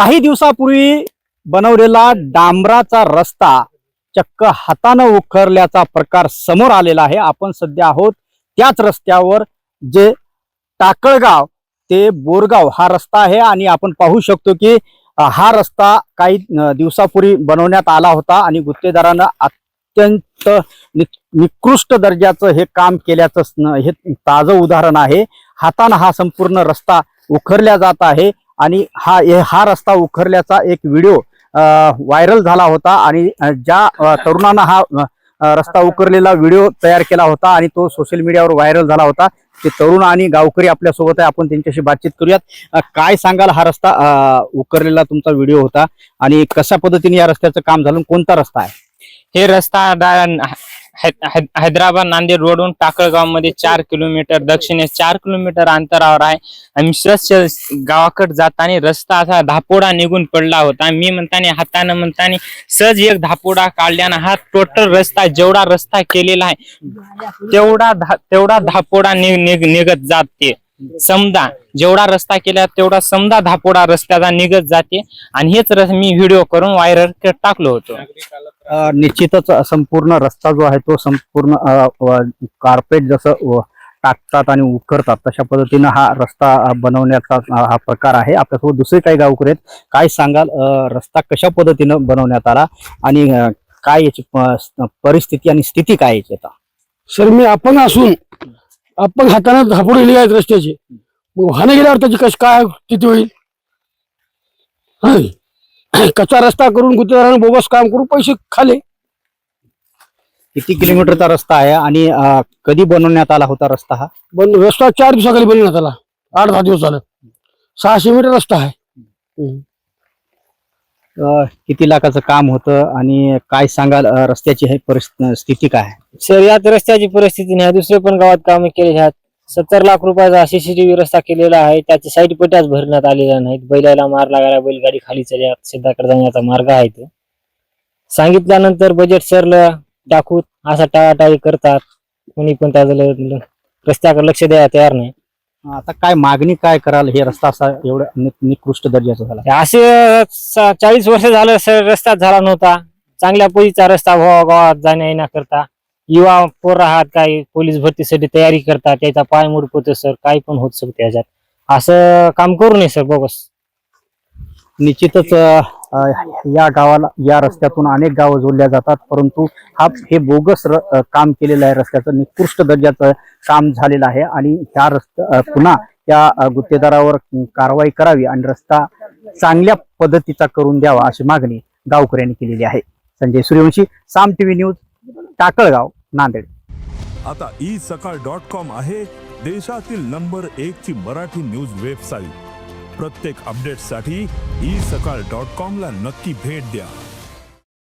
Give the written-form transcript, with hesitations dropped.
काही दिवसापूर्वी बनवलेला डांबराचा रस्ता चक्क हाताने उखरल्याचा प्रकार समोर आलेला आहे। आपण सध्या आहोत त्याच रस्त्यावर, जे टाकळगाव ते बोरगाव हा रस्ता आहे आणि आपण पाहू शकतो की हा रस्ता काही दिवसापूर्वी बनवण्यात आला होता आणि गुत्तेदारांना अत्यंत निकृष्ट दर्जाचं हे काम केल्याचं हे ताजं उदाहरण आहे। हाताने हा संपूर्ण रस्ता उखरल्या जात आहे आणि हा रस्ता उखरल्याचा एक व्हिडिओ व्हायरल झाला होता आणि ज्या तरुणांना हा रस्ता उखरलेला व्हिडिओ तयार केला होता आणि तो सोशल मीडियावर व्हायरल झाला होता, ते तरुण आणि गावकरी आपल्या सोबत आहे। आपण त्यांच्याशी बातचीत करूयात। काय सांगाल, हा रस्ता उखरलेला तुमचा व्हिडिओ होता आणि कशा पद्धतीने या रस्त्याचं काम झालं, कोणता रस्ता आहे? हे रस्ता हैदराबाद नांदेड रोडवरून टाकळगाव मध्ये 4 किलोमीटर दक्षिणेस 4 किलोमीटर अंतरावर आहे आणि सहज गावाकडे जाताना रस्ता असा धापोडा निघून पडला होता। मी म्हणताना हाताने म्हणताना सहज एक धापोडा काढल्याने हा टोटल रस्ता जेवढा रस्ता केलेला आहे तेवढा धापोडा निघत जाते। समजा जेवढा रस्ता केला तेवढा समजा धापोडा रस्त्याचा निघत जाते आणि हेच मी व्हिडिओ करून व्हायरल टाकलो होतो। निश्चितच संपूर्ण रस्ता जो आहे तो संपूर्ण कार्पेट जसं टाकतात आणि उकरतात तशा पद्धतीने हा रस्ता बनवण्याचा हा प्रकार आहे। आपल्यासोबत दुसरे काही गावकरी आहेत, काय सांगाल, रस्ता कशा पद्धतीने बनवण्यात आला आणि काय याची परिस्थिती आणि स्थिती काय याची? आता सर, मी अपंग असून अपंग हाताने धापडलेली आहेत रस्त्याची, मग वाहने गेल्यावर त्याची कशी काय स्थिती होईल? कच्चा रस्ता करून गुत्तेदारांना बोगस काम करून पैसे खाले। किती किलोमीटरचा रस्ता आहे आणि कधी बनवण्यात आला होता रस्ता? हा रस्ता 4 दिवसाखाली बनवण्यात आला, 8-10 दिवस झालं। 600 मीटर रस्ता आहे। किती लाखाचं काम होतं आणि काय सांगाल, रस्त्याची हे परिस्थिती काय आहे? सर, याच रस्त्याची परिस्थिती नाही, दुसरे पण गावात कामे केले आहेत। 70 लाख रुपयाचा CCTV रस्ता केलेला आहे, त्याची साईड पट्ट्याच भरण्यात आलेल्या नाहीत। बैलाला मार लागायला बैलगाडी खाली शेताकडे जाण्याचा मार्ग आहे तो। सांगितल्यानंतर बजेट सरलं टाकूत असा टाळाटाळी करतात, कोणी पण त्याचं रस्त्याकडे लक्ष द्यायला तयार नाही। आता काय मागणी काय कराल? हे रस्ता असा एवढा निकृष्ट दर्जाचा झाला, असे 40 वर्ष झालं सर रस्ता झाला नव्हता। चांगल्या पद्धतीचा रस्ता व्हावा गावात जाण्या येण्या करता। युवा पोर राहत काही पोलीस भरतीसाठी तयारी करतात, त्याचा पाय मुडपतो सर, काही पण होत शकते त्याच्यात। असं काम करू नये सर, बोगस। निश्चितच या गावाला या रस्त्यातून अनेक गावं जोडल्या जातात, परंतु हे बोगस काम केलेलं आहे, रस्त्याचं निकृष्ट दर्जाचं काम झालेलं आहे आणि ह्या रस्ता पुन्हा त्या गुत्तेदारावर कारवाई करावी आणि रस्ता चांगल्या पद्धतीचा करून द्यावा अशी मागणी गावकऱ्यांनी केलेली आहे। संजय सूर्यवंशी, साम TV न्यूज, टाकळगाव, नांदेड। आता isakal.com आहे देशातील नंबर 1 ची मराठी न्यूज वेबसाईट। प्रत्येक अपडेटसाठी isakal.com ला नक्की भेट द्या।